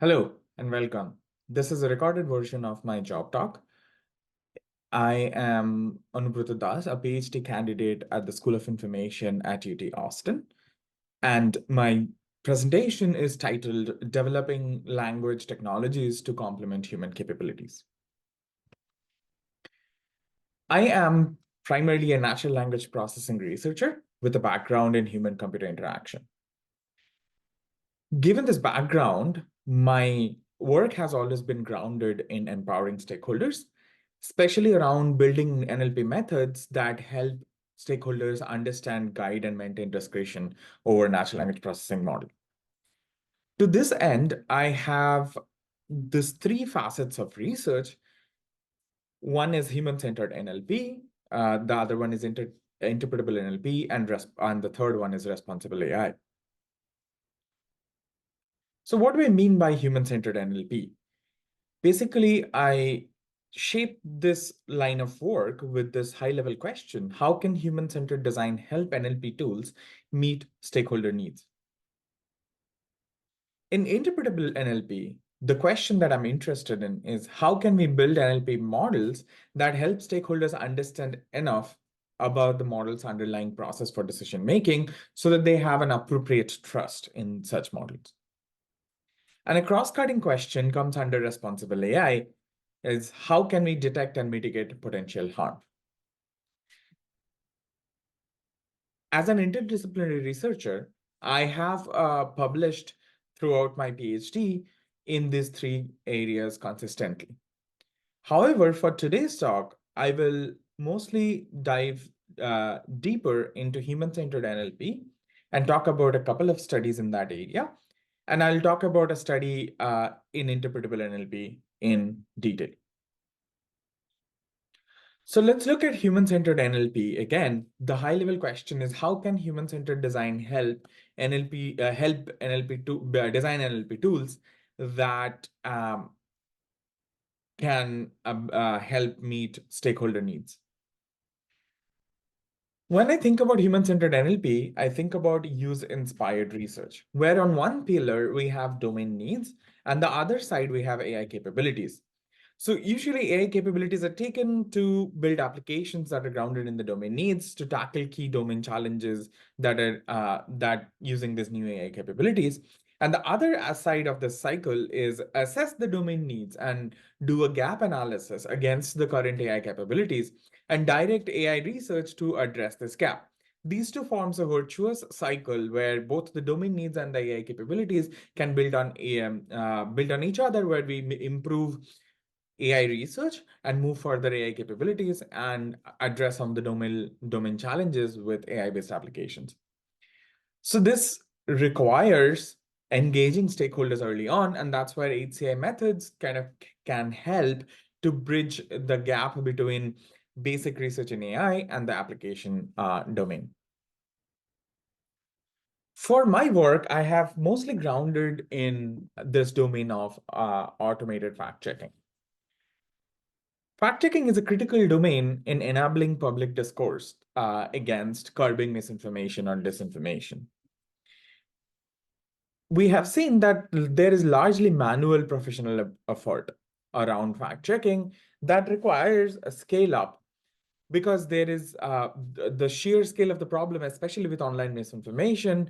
Hello and welcome. This is a recorded version of my job talk. I am Anubruta Das, a PhD candidate at the School of Information at UT Austin. And my presentation is titled Developing Language Technologies to Complement Human Capabilities. I am primarily a natural language processing researcher with a background in human-computer interaction. Given this background, my work has always been grounded in empowering stakeholders, especially around building NLP methods that help stakeholders understand, guide, and maintain discretion over natural language processing model. To this end, I have these three facets of research. One is human-centered NLP, the other one is interpretable NLP, and the third one is responsible AI. So what do I mean by human-centered NLP? Basically, I shape this line of work with this high-level question: how can human-centered design help NLP tools meet stakeholder needs? In interpretable NLP, the question that I'm interested in is how can we build NLP models that help stakeholders understand enough about the model's underlying process for decision making so that they have an appropriate trust in such models. And a cross-cutting question comes under responsible AI is how can we detect and mitigate potential harm? As an interdisciplinary researcher, I have published throughout my PhD in these three areas consistently. However, for today's talk, I will mostly dive deeper into human-centered NLP and talk about a couple of studies in that area. And I'll talk about a study in interpretable NLP in detail. So let's look at human-centered NLP again. The high-level question is how can human-centered design help NLP to design NLP tools that can help meet stakeholder needs. When I think about human-centered NLP, I think about use-inspired research, where on one pillar we have domain needs, and the other side we have AI capabilities. So usually AI capabilities are taken to build applications that are grounded in the domain needs to tackle key domain challenges that are using these new AI capabilities. And the other side of this cycle is assess the domain needs and do a gap analysis against the current AI capabilities and direct AI research to address this gap. These two forms a virtuous cycle where both the domain needs and the AI capabilities can build on each other, where we improve AI research and move further AI capabilities and address some of the domain challenges with AI-based applications. So this requires engaging stakeholders early on, and that's where HCI methods kind of can help to bridge the gap between basic research in AI and the application domain. For my work, I have mostly grounded in this domain of automated fact-checking. Fact-checking is a critical domain in enabling public discourse against curbing misinformation or disinformation. We have seen that there is largely manual professional effort around fact-checking that requires a scale-up because there is the sheer scale of the problem, especially with online misinformation,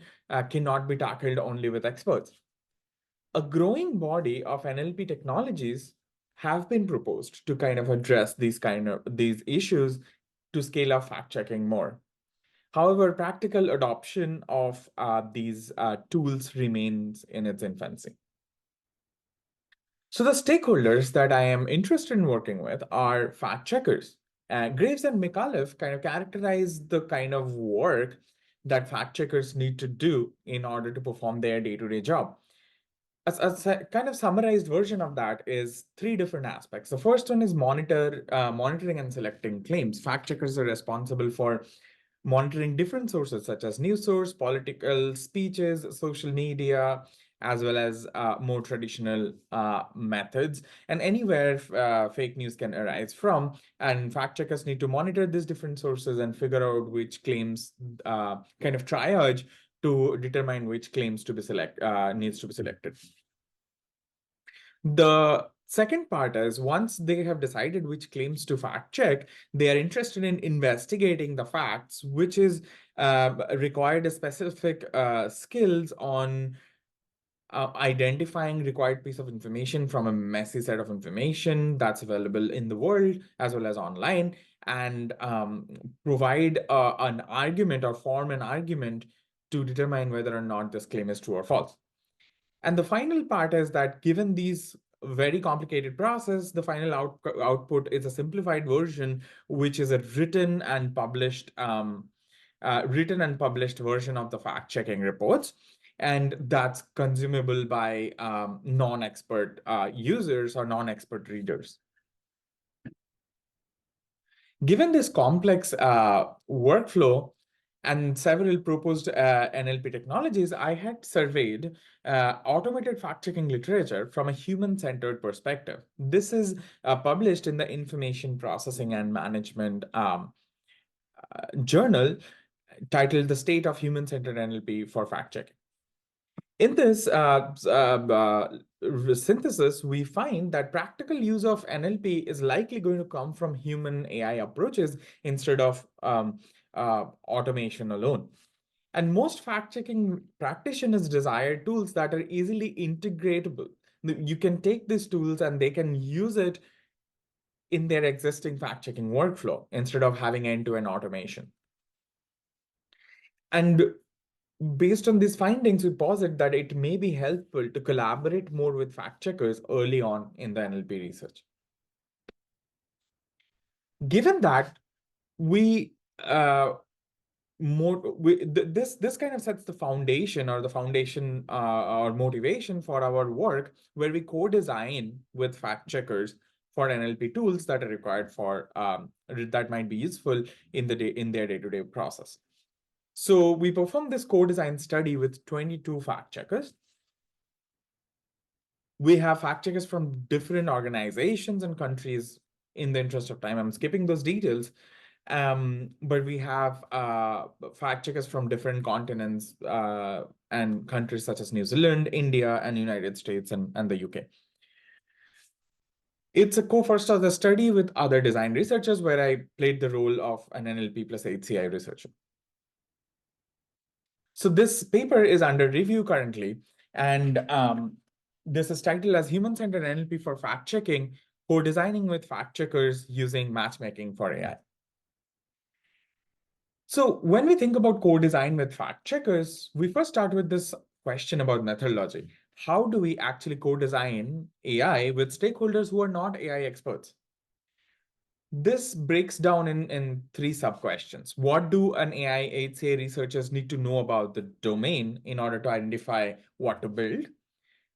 cannot be tackled only with experts. A growing body of NLP technologies have been proposed to kind of address these issues to scale up fact checking more. However, practical adoption of these tools remains in its infancy. So the stakeholders that I am interested in working with are fact checkers. Graves and McAuliffe kind of characterize the kind of work that fact checkers need to do in order to perform their day-to-day job. A kind of summarized version of that is three different aspects. The first one is monitoring and selecting claims. Fact checkers are responsible for monitoring different sources such as news source, political speeches, social media, as well as more traditional methods, and anywhere fake news can arise from. And fact checkers need to monitor these different sources and figure out which claims kind of triage to determine which claims to be needs to be selected. The second part is once they have decided which claims to fact check, they are interested in investigating the facts, which is required a specific skills on identifying required piece of information from a messy set of information that's available in the world as well as online, and provide an argument or form an argument to determine whether or not this claim is true or false. And the final part is that given these very complicated process, the final output is a simplified version, which is a written and published version of the fact-checking reports. And that's consumable by non-expert users or non-expert readers. Given this complex workflow and several proposed NLP technologies, I had surveyed automated fact-checking literature from a human-centered perspective. This is published in the Information Processing and Management journal titled The State of Human-Centered NLP for Fact-Checking. In this synthesis, we find that practical use of NLP is likely going to come from human AI approaches instead of automation alone. And most fact-checking practitioners desire tools that are easily integratable. You can take these tools and they can use it in their existing fact-checking workflow instead of having end-to-end automation. And based on these findings, we posit that it may be helpful to collaborate more with fact checkers early on in the NLP research. Given that we this kind of sets the foundation or or motivation for our work, where we co-design with fact checkers for NLP tools that are required for that might be useful in their day-to-day process. So we performed this co-design study with 22 fact checkers. We have fact checkers from different organizations and countries. In the interest of time, I'm skipping those details. But we have fact checkers from different continents and countries such as New Zealand, India, and United States, and the UK. It's a co-first of the study with other design researchers where I played the role of an NLP plus HCI researcher. So this paper is under review currently, and this is titled as Human-Centered NLP for Fact-Checking, Co-Designing with Fact-Checkers Using Matchmaking for AI. So when we think about co-design with fact-checkers, we first start with this question about methodology. How do we actually co-design AI with stakeholders who are not AI experts? This breaks down in three sub-questions. What do an AI HCA researchers need to know about the domain in order to identify what to build?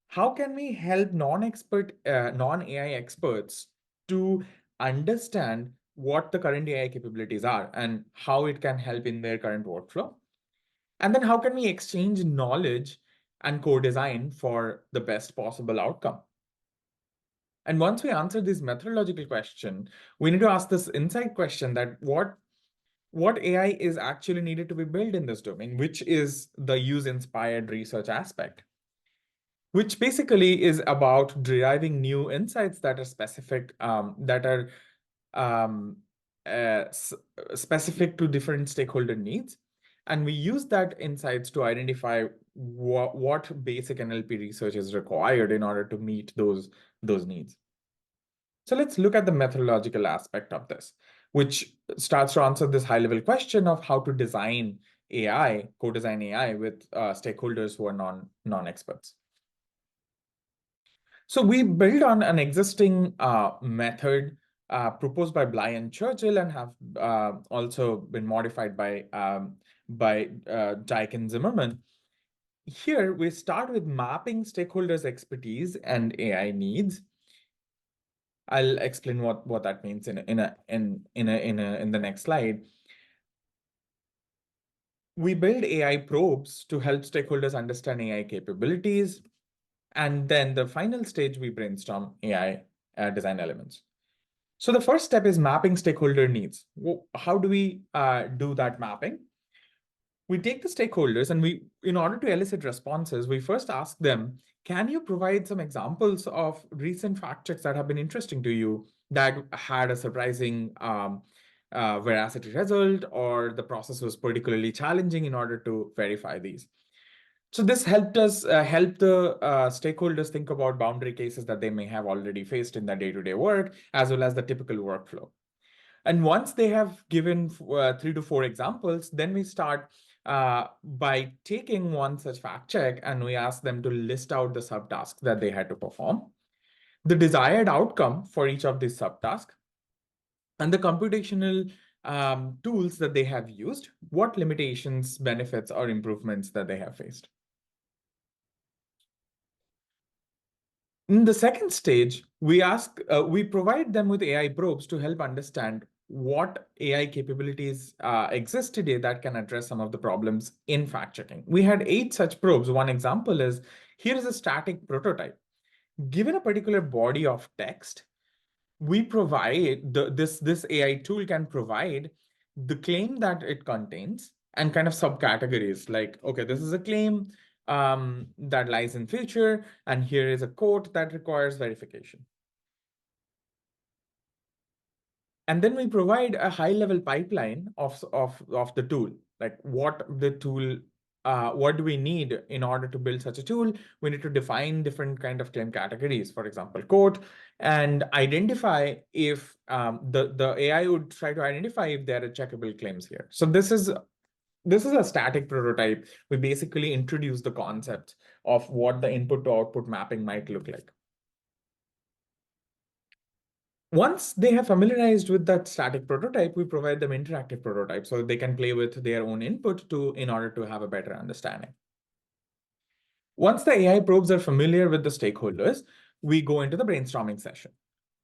How can we help non-AI experts to understand what the current AI capabilities are and how it can help in their current workflow? And then how can we exchange knowledge and co-design for the best possible outcome? And once we answer this methodological question, we need to ask this insight question that what AI is actually needed to be built in this domain, which is the use-inspired research aspect, which basically is about deriving new insights that are specific, um, specific to different stakeholder needs. And we use that insights to identify what basic NLP research is required in order to meet those needs. So let's look at the methodological aspect of this, which starts to answer this high-level question of how to design AI, co-design AI with stakeholders who are non-experts. So we build on an existing method proposed by Bly and Churchill and have also been modified by Dike and Zimmerman. Here we start with mapping stakeholders' expertise and AI needs. I'll explain what that means in the next slide. We build AI probes to help stakeholders understand AI capabilities. And then the final stage, we brainstorm AI design elements. So the first step is mapping stakeholder needs. How do we do that mapping? We take the stakeholders and in order to elicit responses, we first ask them Can you provide some examples of recent fact checks that have been interesting to you that had a surprising veracity result, or the process was particularly challenging in order to verify these? So this helped us help the stakeholders think about boundary cases that they may have already faced in their day-to-day work, as well as the typical workflow. And once they have given 3 to 4 examples, then we start by taking one such fact check and we ask them to list out the subtasks that they had to perform, the desired outcome for each of these subtasks, and the computational tools that they have used, what limitations, benefits, or improvements that they have faced. In the second stage, we provide them with AI probes to help understand what AI capabilities exist today that can address some of the problems in fact checking. We had 8 such probes. One example is, here is a static prototype. Given a particular body of text, we provide this AI tool can provide the claim that it contains and kind of subcategories like, okay, this is a claim that lies in future, and here is a quote that requires verification. And then we provide a high-level pipeline of the tool, like what the tool, what do we need in order to build such a tool? We need to define different kind of claim categories, for example, quote, and identify if the AI would try to identify if there are checkable claims here. So this is a static prototype. We basically introduce the concept of what the input to output mapping might look like. Once they have familiarized with that static prototype, we provide them interactive prototypes so they can play with their own input in order to have a better understanding. Once the AI probes are familiar with the stakeholders, we go into the brainstorming session.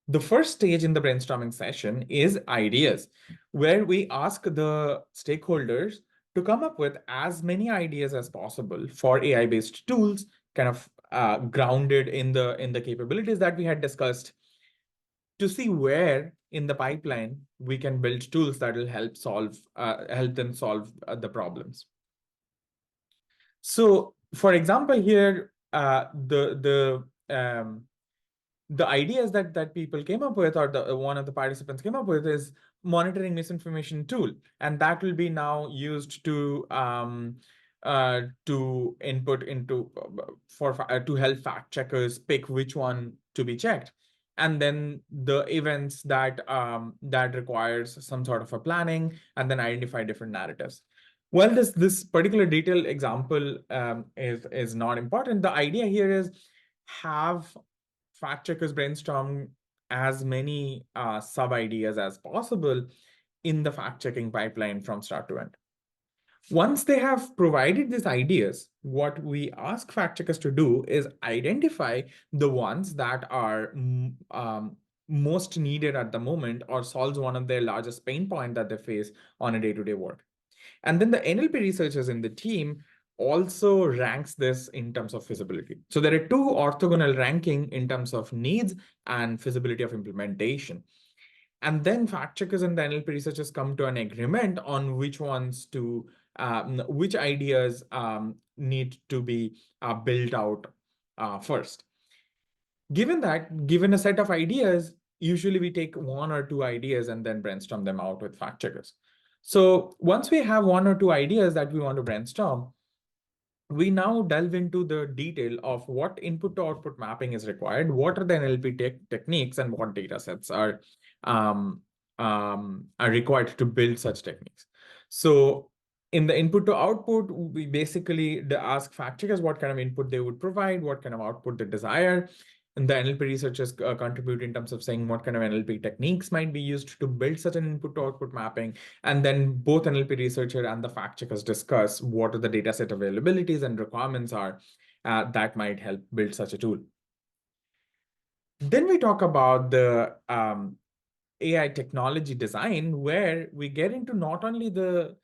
The first stage in the brainstorming session is ideas, where we ask the stakeholders to come up with as many ideas as possible for AI-based tools, kind of grounded in the capabilities that we had discussed, to see where in the pipeline we can build tools that will help them solve the problems. So, for example, here the ideas that people came up with, or one of the participants came up with, is monitoring misinformation tool, and that will be now used to input into to help fact checkers pick which one to be checked, and then the events that requires some sort of a planning, and then identify different narratives. Well, this particular detailed example is not important. The idea here is have fact checkers brainstorm as many sub ideas as possible in the fact checking pipeline from start to end. Once they have provided these ideas, what we ask fact checkers to do is identify the ones that are most needed at the moment, or solves one of their largest pain point that they face on a day-to-day work. And then the NLP researchers in the team also ranks this in terms of feasibility. So there are 2 orthogonal ranking in terms of needs and feasibility of implementation. And then fact checkers and the NLP researchers come to an agreement on which ones to, which ideas need to be built out first. Given a set of ideas, usually we take 1 or 2 ideas and then brainstorm them out with fact checkers. So once we have 1 or 2 ideas that we want to brainstorm, we now delve into the detail of what input to output mapping is required, what are the NLP techniques, and what data sets are required to build such techniques. So in the input to output, we basically ask fact checkers what kind of input they would provide, what kind of output they desire. And the NLP researchers contribute in terms of saying what kind of NLP techniques might be used to build such an input to output mapping. And then both NLP researcher and the fact checkers discuss what are the data set availabilities and requirements are that might help build such a tool. Then we talk about the AI technology design, where we get into not only the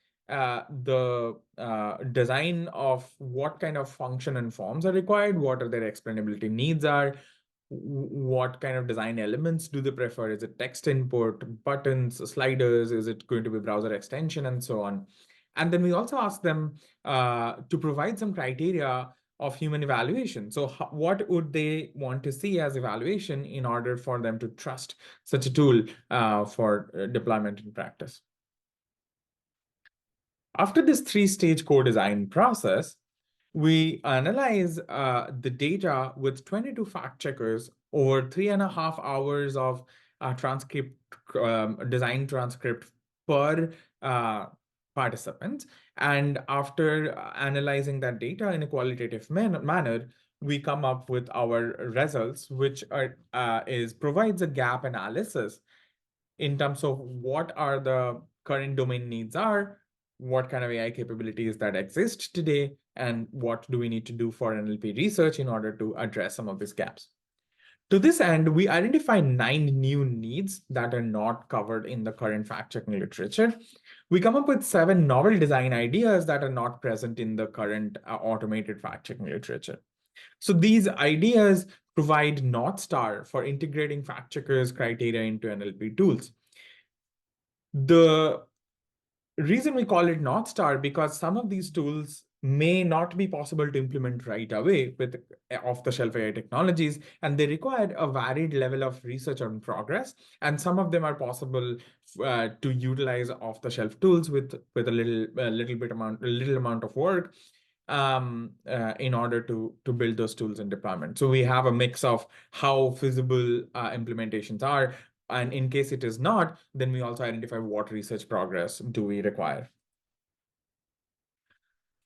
design of what kind of function and forms are required, what are their explainability needs are, what kind of design elements do they prefer? Is it text input, buttons, sliders? Is it going to be browser extension, and so on? And then we also ask them to provide some criteria of human evaluation. So what would they want to see as evaluation in order for them to trust such a tool for deployment in practice? After this three-stage co-design process, we analyze the data with 22 fact checkers over 3.5 hours of transcript design transcript per participant. And after analyzing that data in a qualitative manner, we come up with our results, which provides a gap analysis in terms of what are the current domain needs are, what kind of AI capabilities that exist today, and what do we need to do for NLP research in order to address some of these gaps. To this end, we identify 9 new needs that are not covered in the current fact-checking literature. We come up with 7 novel design ideas that are not present in the current automated fact-checking literature. So these ideas provide North Star for integrating fact checkers criteria into NLP tools. The reason we call it North Star because some of these tools may not be possible to implement right away with off-the-shelf AI technologies, and they require a varied level of research and progress. And some of them are possible to utilize off-the-shelf tools with a little amount of work in order to build those tools in deployment. So we have a mix of how feasible implementations are, and in case it is not, then we also identify what research progress do we require.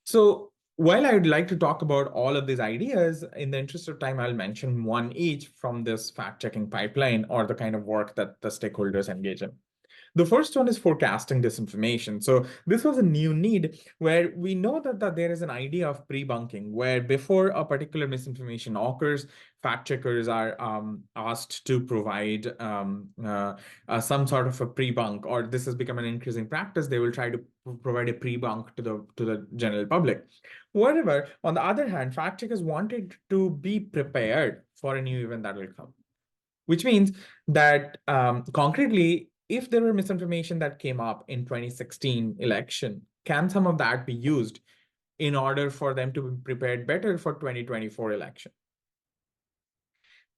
So while I would like to talk about all of these ideas, in the interest of time, I'll mention one each from this fact-checking pipeline or the kind of work that the stakeholders engage in. The first one is forecasting disinformation. So this was a new need where we know that there is an idea of pre-bunking, where before a particular misinformation occurs, fact checkers are asked to provide some sort of a pre-bunk, or this has become an increasing practice. They will try to provide a pre-bunk to the general public. Whatever, on the other hand, fact checkers wanted to be prepared for a new event that will come, which means that concretely, if there were misinformation that came up in 2016 election, can some of that be used in order for them to be prepared better for 2024 election?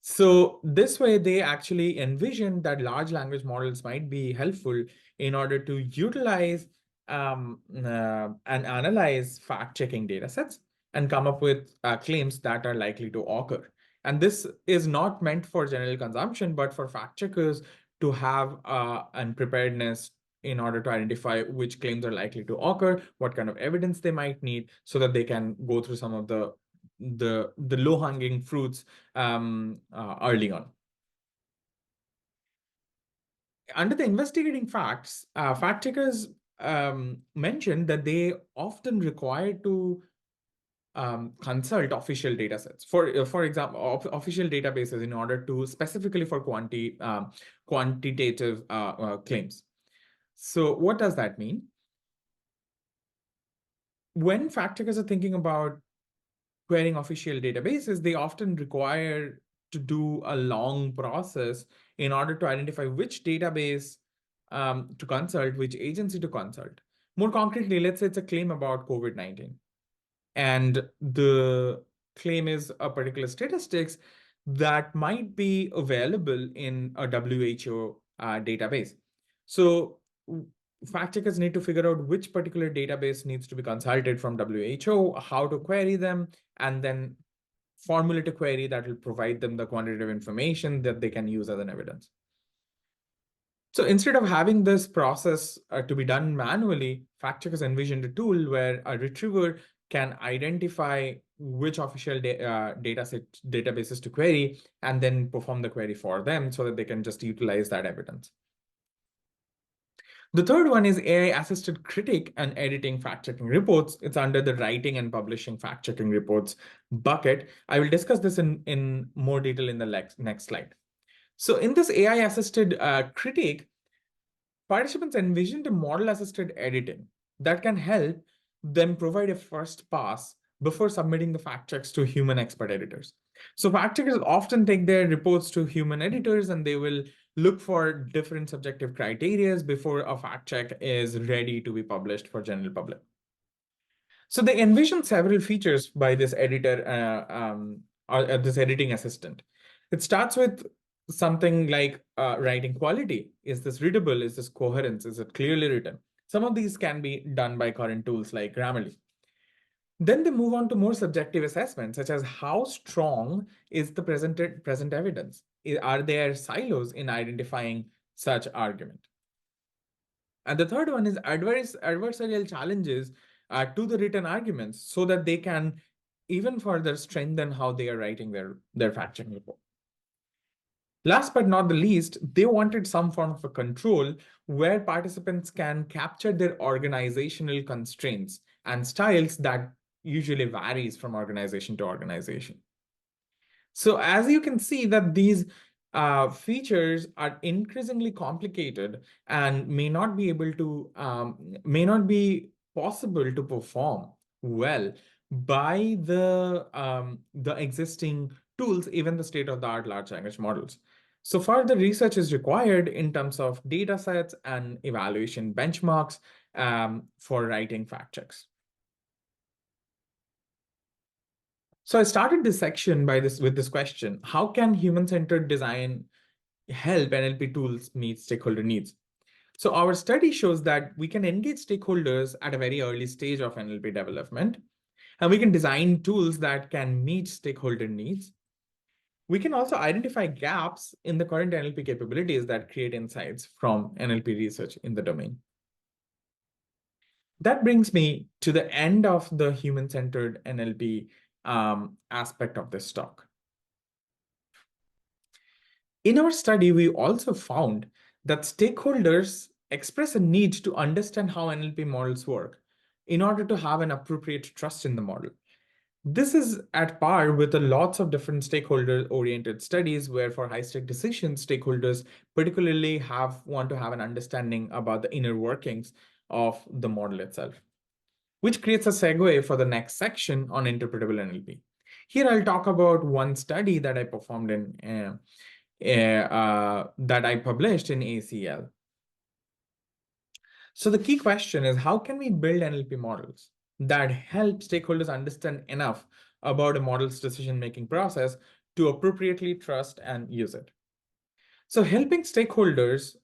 So this way, they actually envisioned that large language models might be helpful in order to utilize and analyze fact-checking data sets and come up with claims that are likely to occur. And this is not meant for general consumption, but for fact checkers to have and preparedness in order to identify which claims are likely to occur, what kind of evidence they might need, so that they can go through some of the low-hanging fruits early on. Under the investigating facts, fact checkers mentioned that they often require to consult official data sets. For example, official databases in order to specifically for quantitative claims. So what does that mean? When fact checkers are thinking about querying official databases, they often require to do a long process in order to identify which database to consult, which agency to consult. More concretely, let's say it's a claim about COVID-19. And the claim is a particular statistics that might be available in a WHO database. So fact checkers need to figure out which particular database needs to be consulted from WHO, how to query them, and then formulate a query that will provide them the quantitative information that they can use as an evidence. So instead of having this process to be done manually, fact checkers envisioned a tool where a retriever can identify which official databases to query and then perform the query for them so that they can just utilize that evidence. The third one is AI-assisted critic and editing fact-checking reports. It's under the writing and publishing fact-checking reports bucket. I will discuss this in more detail in the next slide. So in this AI-assisted critique, participants envisioned a model-assisted editing that can help them provide a first pass before submitting the fact checks to human expert editors. So fact checkers often take their reports to human editors and they will look for different subjective criteria before a fact check is ready to be published for general public. So they envision several features by this editor, or this editing assistant. It starts with something like writing quality. Is this readable? Is this coherence? Is it clearly written? Some of these can be done by current tools like Grammarly. Then they move on to more subjective assessments, such as how strong is the present evidence? Are there silos in identifying such argument? And the third one is adversarial challenges to the written arguments so that they can even further strengthen how they are writing their fact-checking report. Last but not the least, they wanted some form of a control where participants can capture their organizational constraints and styles that usually varies from organization to organization. So as you can see that these features are increasingly complicated and may not be possible to perform well by the existing tools, even the state-of-the-art large language models. So further research is required in terms of data sets and evaluation benchmarks for writing fact checks. So I started this section with this question: how can human-centered design help NLP tools meet stakeholder needs? So our study shows that we can engage stakeholders at a very early stage of NLP development, and we can design tools that can meet stakeholder needs. We can also identify gaps in the current NLP capabilities that create insights from NLP research in the domain. That brings me to the end of the human-centered NLP aspect of this talk. In our study, we also found that stakeholders express a need to understand how NLP models work in order to have an appropriate trust in the model. This is at par with lots of different stakeholder-oriented studies where for high-stake decisions, stakeholders particularly want to have an understanding about the inner workings of the model itself, which creates a segue for the next section on interpretable NLP. Here I'll talk about one study that I performed that I published in ACL. So the key question is, how can we build NLP models that help stakeholders understand enough about a model's decision-making process to appropriately trust and use it? So helping stakeholders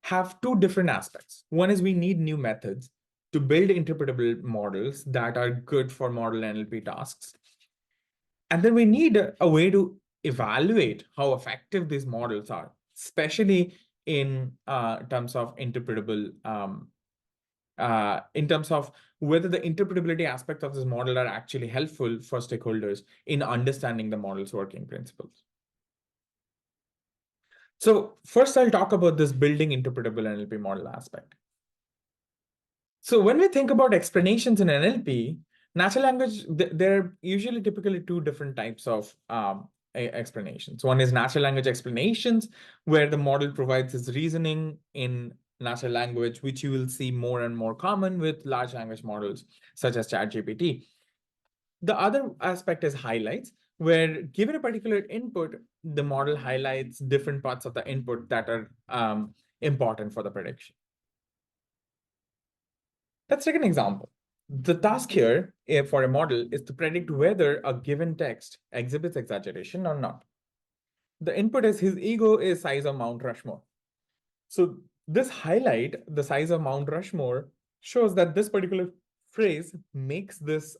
have two different aspects. One is we need new methods to build interpretable models that are good for model NLP tasks. And then we need a way to evaluate how effective these models are, especially in terms of interpretable, in terms of whether the interpretability aspects of this model are actually helpful for stakeholders in understanding the model's working principles. So first, I'll talk about this building interpretable NLP model aspect. So when we think about explanations in NLP, natural language, there are usually typically two different types of explanations. One is natural language explanations, where the model provides its reasoning in natural language, which you will see more and more common with large language models, such as ChatGPT. The other aspect is highlights, where given a particular input, the model highlights different parts of the input that are important for the prediction. Let's take an example. The task here for a model is to predict whether a given text exhibits exaggeration or not. The input is his ego is size of Mount Rushmore. So this highlight, the size of Mount Rushmore, shows that this particular phrase makes this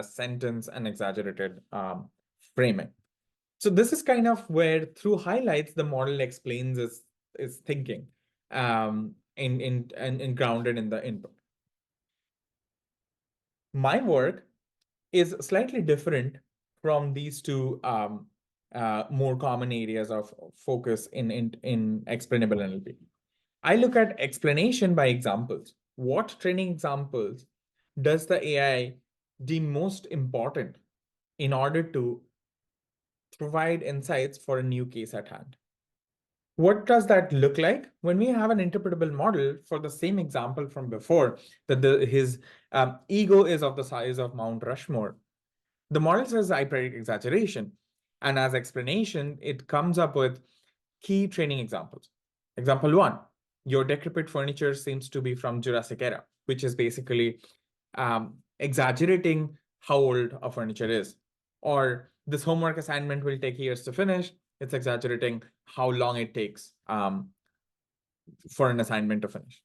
sentence an exaggerated framing. So this is kind of where through highlights, the model explains its thinking and grounded in the input. My work is slightly different from these two more common areas of focus in explainable NLP. I look at explanation by examples. What training examples does the AI deem most important in order to provide insights for a new case at hand? What does that look like? When we have an interpretable model for the same example from before, that his ego is of the size of Mount Rushmore, the model says I predict exaggeration. And as explanation, it comes up with key training examples. Example one, your decrepit furniture seems to be from Jurassic era, which is basically exaggerating how old a furniture is. Or this homework assignment will take years to finish. It's exaggerating how long it takes for an assignment to finish.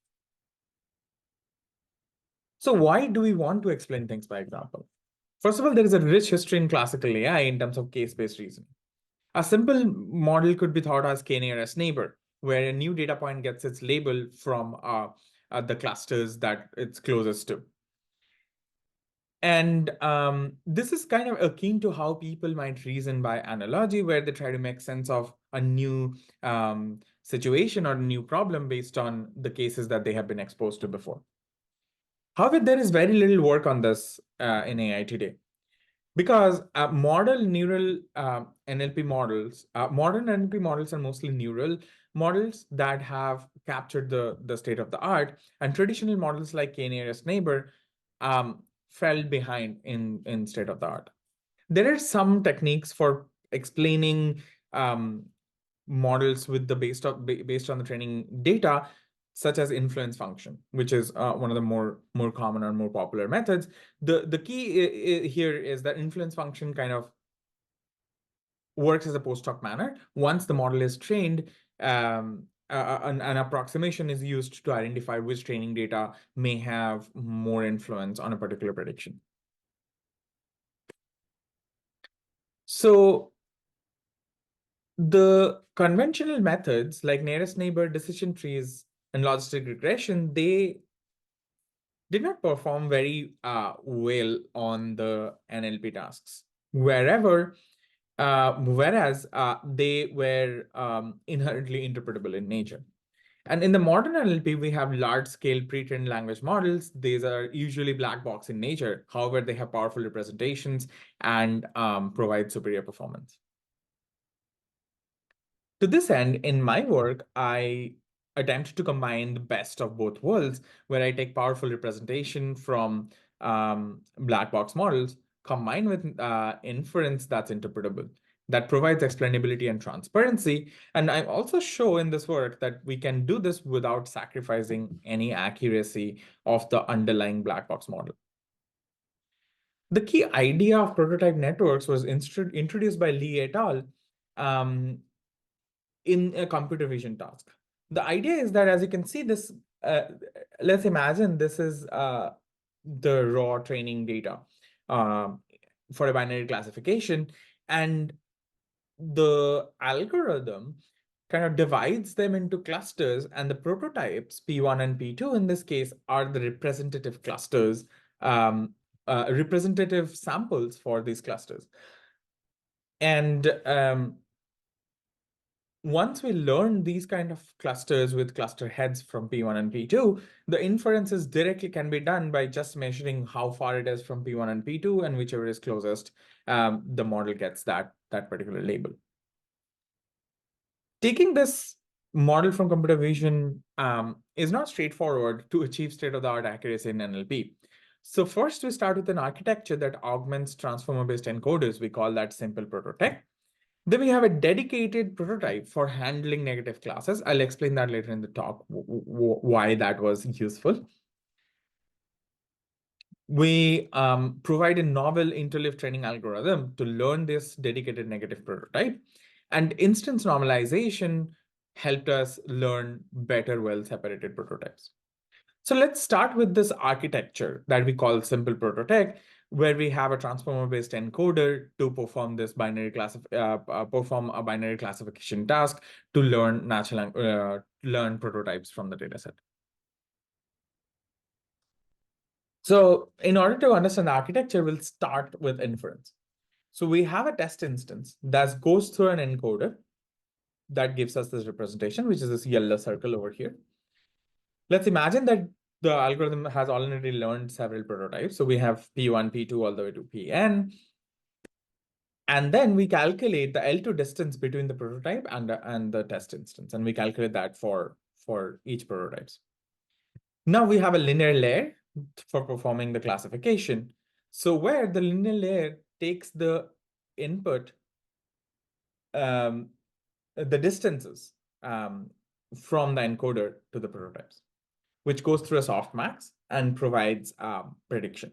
So why do we want to explain things by example? First of all, there is a rich history in classical AI in terms of case-based reasoning. A simple model could be thought as k-nearest neighbor, where a new data point gets its label from the clusters that it's closest to. And this is kind of akin to how people might reason by analogy, where they try to make sense of a new situation or a new problem based on the cases that they have been exposed to before. However, there is very little work on this in AI today. Because modern NLP models, modern NLP models are mostly neural models that have captured the state of the art, and traditional models like k-nearest neighbor fell behind in state of the art. There are some techniques for explaining models with the based on the training data, such as influence function, which is one of the more common or more popular methods. The key here is that influence function kind of works as a post hoc manner. Once the model is trained, an approximation is used to identify which training data may have more influence on a particular prediction. So the conventional methods like nearest neighbor, decision trees, and logistic regression, they did not perform very well on the NLP tasks. Whereas they were inherently interpretable in nature. And in the modern NLP, we have large-scale pre-trained language models. These are usually black box in nature. However, they have powerful representations and provide superior performance. To this end, in my work, I attempt to combine the best of both worlds, where I take powerful representation from black box models, combined with inference that's interpretable, that provides explainability and transparency. And I also show in this work that we can do this without sacrificing any accuracy of the underlying black box model. The key idea of prototype networks was introduced by Lee et al. In a computer vision task. The idea is that, as you can see this, let's imagine this is the raw training data for a binary classification, and the algorithm kind of divides them into clusters, and the prototypes P1 and P2 in this case are the representative clusters, representative samples for these clusters. And once we learn these kind of clusters with cluster heads from P1 and P2, the inferences directly can be done by just measuring how far it is from P1 and P2, and whichever is closest, the model gets that particular label. Taking this model from computer vision is not straightforward to achieve state-of-the-art accuracy in NLP. So first, we start with an architecture that augments transformer-based encoders. We call that simple prototech. Then we have a dedicated prototype for handling negative classes. I'll explain that later in the talk, why that was useful. We provide a novel interleaved training algorithm to learn this dedicated negative prototype. And instance normalization helped us learn better, well-separated prototypes. So let's start with this architecture that we call simple prototech, where we have a transformer-based encoder to perform this binary perform a binary classification task to learn learn prototypes from the dataset. So in order to understand the architecture, we'll start with inference. So we have a test instance that goes through an encoder that gives us this representation, which is this yellow circle over here. Let's imagine that the algorithm has already learned several prototypes. So we have P1, P2, all the way to Pn. And then we calculate the L2 distance between the prototype and the test instance. And we calculate that for each prototypes. Now we have a linear layer for performing the classification. So where the linear layer takes the input, the distances from the encoder to the prototypes, which goes through a softmax and provides prediction.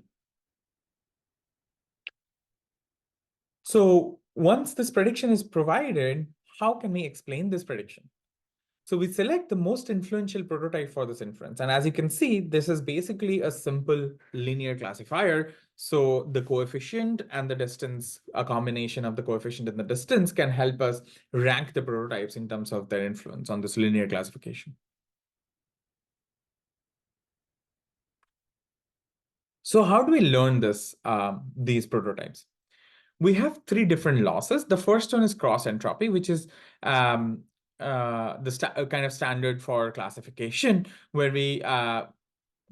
So once this prediction is provided, how can we explain this prediction? So we select the most influential prototype for this inference. And as you can see, this is basically a simple linear classifier. So the coefficient and the distance, a combination of the coefficient and the distance, can help us rank the prototypes in terms of their influence on this linear classification. So how do we learn these prototypes? We have three different losses. The first one is cross entropy, which is the kind of standard for classification, where we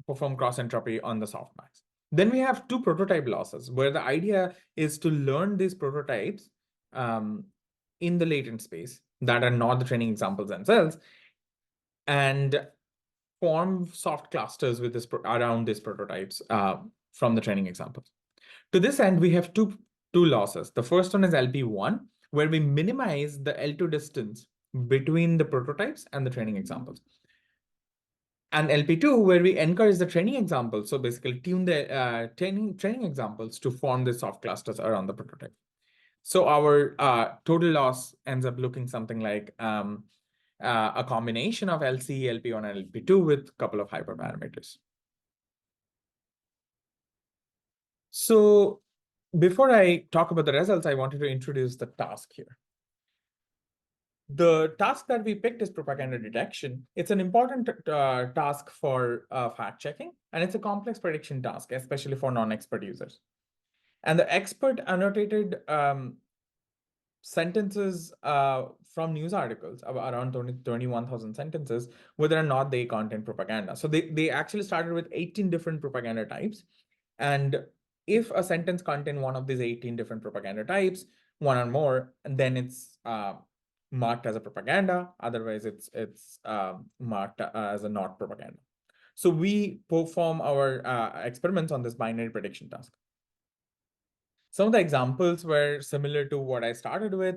perform cross entropy on the softmax. Then we have two prototype losses, where the idea is to learn these prototypes in the latent space that are not the training examples themselves, and form soft clusters with around these prototypes from the training examples. To this end, we have two losses. The first one is LP1, where we minimize the L2 distance between the prototypes and the training examples. And LP2, where we encourage the training examples. So basically tune the training examples to form the soft clusters around the prototype. So our total loss ends up looking something like a combination of LC, LP1, and LP2 with a couple of hyperparameters. So before I talk about the results, I wanted to introduce the task here. The task that we picked is propaganda detection. It's an important task for fact checking, and it's a complex prediction task, especially for non-expert users. And the expert annotated sentences from news articles, around 21,000 sentences, whether or not they contain propaganda. So they actually started with 18 different propaganda types. And if a sentence contains one of these 18 different propaganda types, one or more, and then it's marked as a propaganda. Otherwise, it's marked as a not propaganda. So we perform our experiments on this binary prediction task. Some of the examples were similar to what I started with.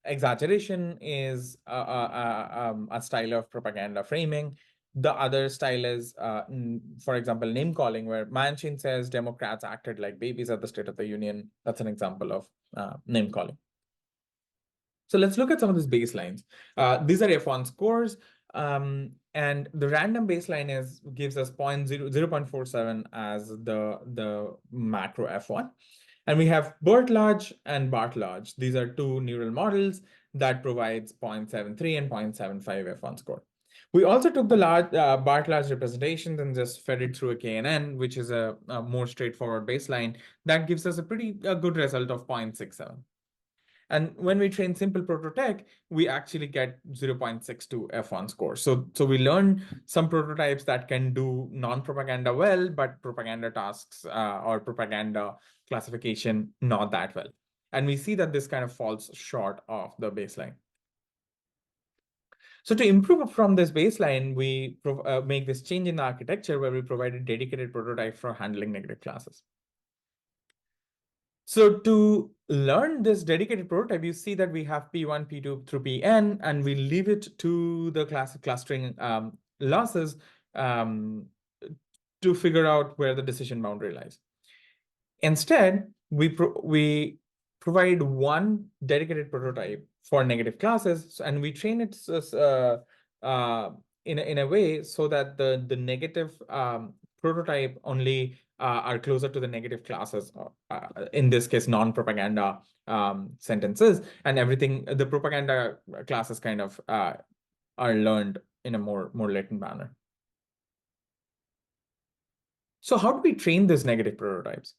Exaggeration is a style of propaganda framing. The other style is, for example, name calling, where Manchin says Democrats acted like babies at the State of the Union. That's an example of name calling. So let's look at some of these baselines. These are F1 scores. And the random baseline gives us 0.47 as the macro F1. And we have BERT-Large and BART-Large. These are two neural models that provides 0.73 and 0.75 F1 score. We also took the BART-Large representations and just fed it through a KNN, which is a more straightforward baseline that gives us a good result of 0.67. And when we train simple prototech, we actually get 0.62 F1 score. So we learn some prototypes that can do non-propaganda well, but propaganda tasks or propaganda classification not that well. And we see that this kind of falls short of the baseline. So to improve from this baseline, we make this change in the architecture where we provide a dedicated prototype for handling negative classes. So to learn this dedicated prototype, you see that we have P1, P2 through Pn, and we leave it to the clustering losses to figure out where the decision boundary lies. Instead, we provide one dedicated prototype for negative classes, and we train it in a way so that the negative prototype only are closer to the negative classes, in this case, non-propaganda sentences, and everything, the propaganda classes kind of are learned in a more latent manner. So how do we train these negative prototypes?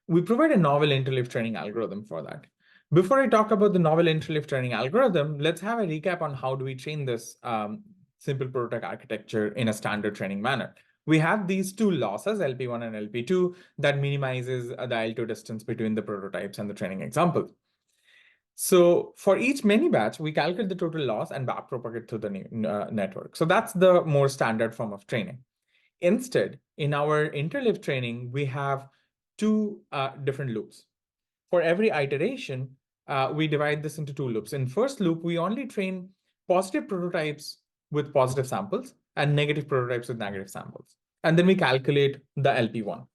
We provide a novel interleaf training algorithm for that. Before I talk about the novel interleaf training algorithm, let's have a recap on how do we train this simple prototype architecture in a standard training manner. We have these two losses, LP1 and LP2, that minimizes the L2 distance between the prototypes and the training examples. So for each many batch, we calculate the total loss and backpropagate through the network. So that's the more standard form of training. Instead, in our interleaf training, we have two different loops. For every iteration, we divide this into two loops. In first loop, we only train positive prototypes with positive samples and negative prototypes with negative samples. And then we calculate the LP1.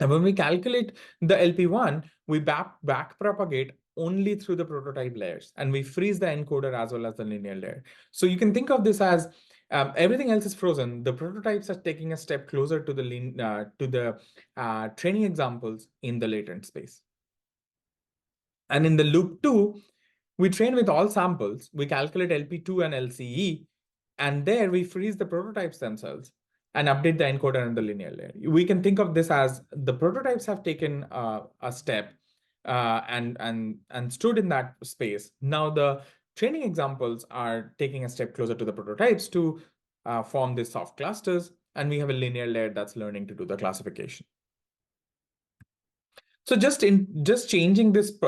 And when we calculate the LP1, we back propagate only through the prototype layers, and we freeze the encoder as well as the linear layer. So you can think of this as everything else is frozen. The prototypes are taking a step closer to the training examples in the latent space. And in the loop 2, we train with all samples. We calculate LP2 and LCE, and there we freeze the prototypes themselves and update the encoder and the linear layer. We can think of this as the prototypes have taken a step and stood in that space. Now the training examples are taking a step closer to the prototypes to form these soft clusters, and we have a linear layer that's learning to do the classification. So just changing this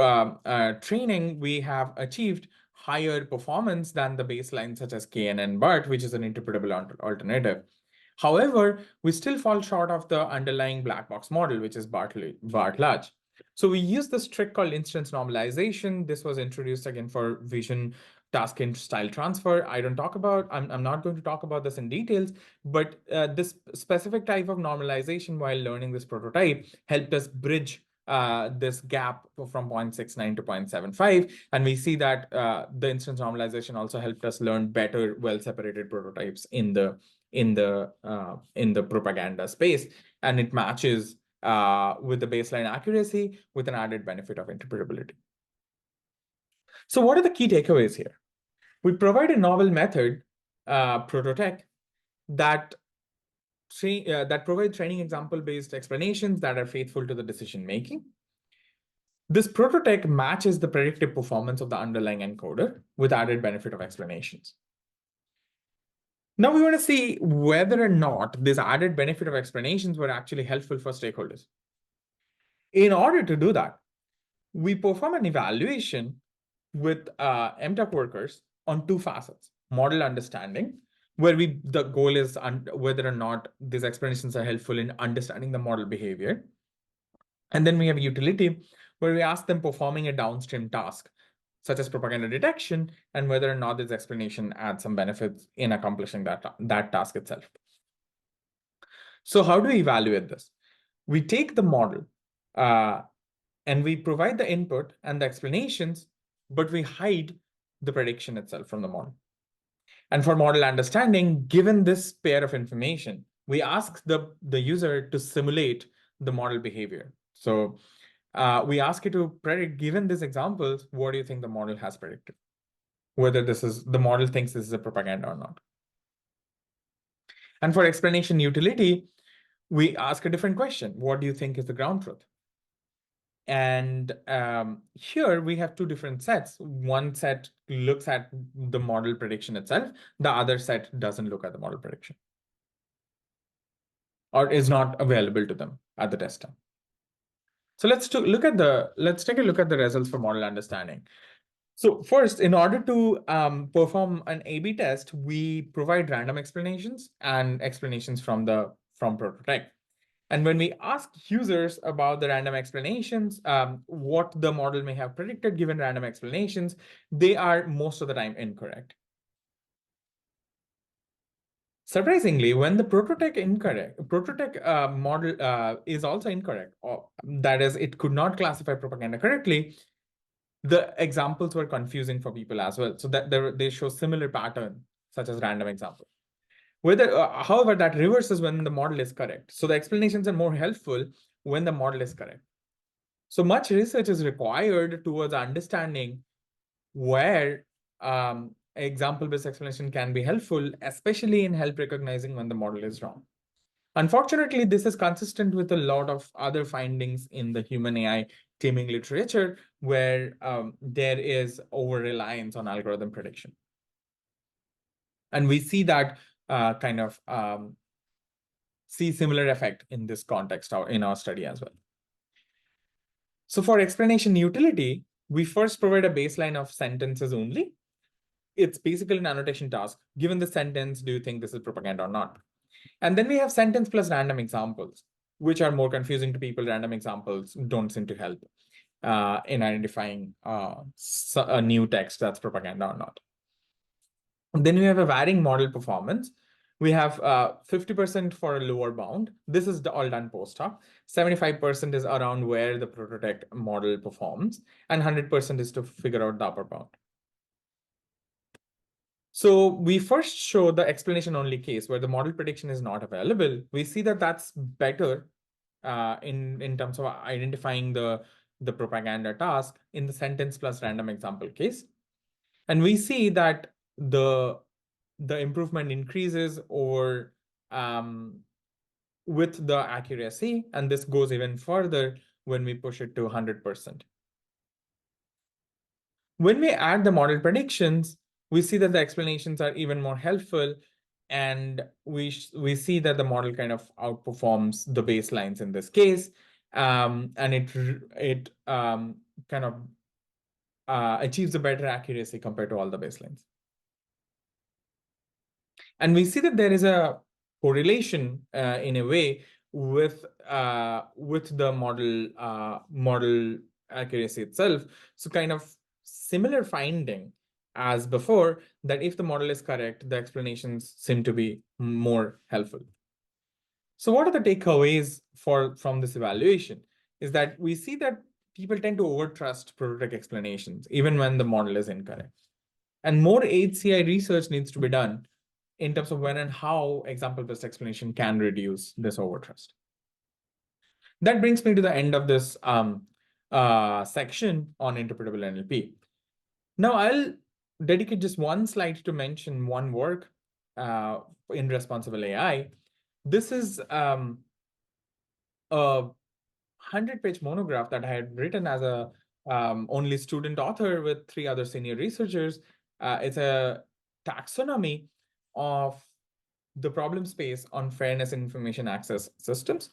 training, we have achieved higher performance than the baseline such as KNN and BART, which is an interpretable alternative. However, we still fall short of the underlying black box model, which is BART large. So we use this trick called instance normalization. This was introduced again for vision task and style transfer. I'm not going to talk about this in details, but this specific type of normalization while learning this prototype helped us bridge this gap from 0.69 to 0.75. And we see that the instance normalization also helped us learn better, well-separated prototypes in the propaganda space. And it matches with the baseline accuracy with an added benefit of interpretability. So what are the key takeaways here? We provide a novel method, Prototech, that provide training example-based explanations that are faithful to the decision-making. This Prototech matches the predictive performance of the underlying encoder with added benefit of explanations. Now we want to see whether or not this added benefit of explanations were actually helpful for stakeholders. In order to do that, we perform an evaluation with MTech workers on two facets: model understanding, where the goal is whether or not these explanations are helpful in understanding the model behavior. And then we have utility, where we ask them performing a downstream task, such as propaganda detection, and whether or not this explanation adds some benefits in accomplishing that task itself. So how do we evaluate this? We take the model and we provide the input and the explanations, but we hide the prediction itself from the model. And for model understanding, given this pair of information, we ask the user to simulate the model behavior. So we ask you to predict, given these examples, what do you think the model has predicted? Whether the model thinks this is a propaganda or not. And for explanation utility, we ask a different question. What do you think is the ground truth? And here we have two different sets. One set looks at the model prediction itself. The other set doesn't look at the model prediction or is not available to them at the test time. So let's take a look at the results for model understanding. So first, in order to perform an A/B test, we provide random explanations and explanations from Prototech. And when we ask users about the random explanations, what the model may have predicted given random explanations, they are most of the time incorrect. Surprisingly, when the Prototech model is also incorrect, or that is, it could not classify propaganda correctly, the examples were confusing for people as well. So that they show similar pattern, such as random examples. However, that reverses when the model is correct. So the explanations are more helpful when the model is correct. So much research is required towards understanding where example-based explanation can be helpful, especially in help recognizing when the model is wrong. Unfortunately, this is consistent with a lot of other findings in the human AI teaming literature, where there is over-reliance on algorithm prediction. And we see that see similar effect in this context in our study as well. So for explanation utility, we first provide a baseline of sentences only. It's basically an annotation task. Given the sentence, do you think this is propaganda or not? And then we have sentence plus random examples, which are more confusing to people. Random examples don't seem to help in identifying a new text that's propaganda or not. Then we have a varying model performance. We have 50% for a lower bound. This is all done post-hoc. 75% is around where the prototype model performs, and 100% is to figure out the upper bound. So we first show the explanation only case where the model prediction is not available. We see that that's better in terms of identifying the propaganda task in the sentence plus random example case. And we see that the improvement increases over with the accuracy, and this goes even further when we push it to 100%. When we add the model predictions, we see that the explanations are even more helpful, and we see that the model kind of outperforms the baselines in this case, and it kind of achieves a better accuracy compared to all the baselines. And we see that there is a correlation in a way with the model accuracy itself. So kind of similar finding as before, that if the model is correct, the explanations seem to be more helpful. So what are the takeaways from this evaluation? Is that we see that people tend to overtrust prototype explanations, even when the model is incorrect. And more HCI research needs to be done in terms of when and how example-based explanation can reduce this overtrust. That brings me to the end of this section on interpretable NLP. Now I'll dedicate just one slide to mention one work in responsible AI. This is a 100-page monograph that I had written as a only student author with 3 other senior researchers. It's a taxonomy of the problem space on fairness in information access systems.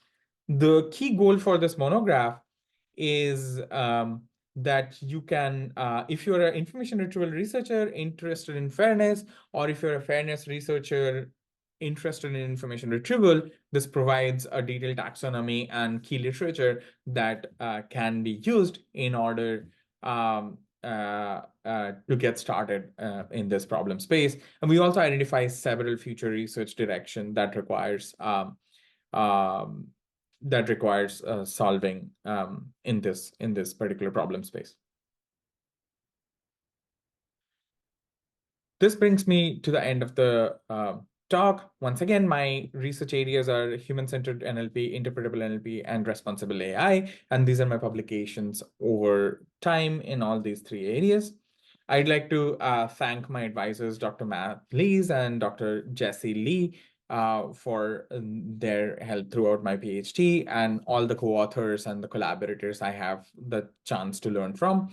The key goal for this monograph is that you can, if you're an information retrieval researcher interested in fairness, or if you're a fairness researcher interested in information retrieval, this provides a detailed taxonomy and key literature that can be used in order to get started in this problem space. And we also identify several future research direction that requires solving in this particular problem space. This brings me to the end of the talk. Once again, my research areas are human-centered NLP, interpretable NLP, and responsible AI. And these are my publications over time in all these 3 areas. I'd like to thank my advisors, Dr. Matt Lees and Dr. Jesse Lee, for their help throughout my PhD, and all the co-authors and the collaborators I have the chance to learn from.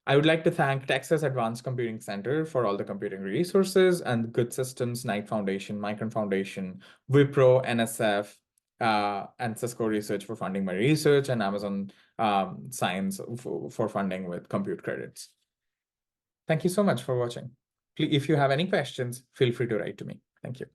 I would like to thank Texas Advanced Computing Center for all the computing resources, and Good Systems, Knight Foundation, Micron Foundation, Wipro, NSF, and Cisco Research for funding my research, and Amazon Science for funding with compute credits. Thank you so much for watching. If you have any questions, feel free to write to me. Thank you.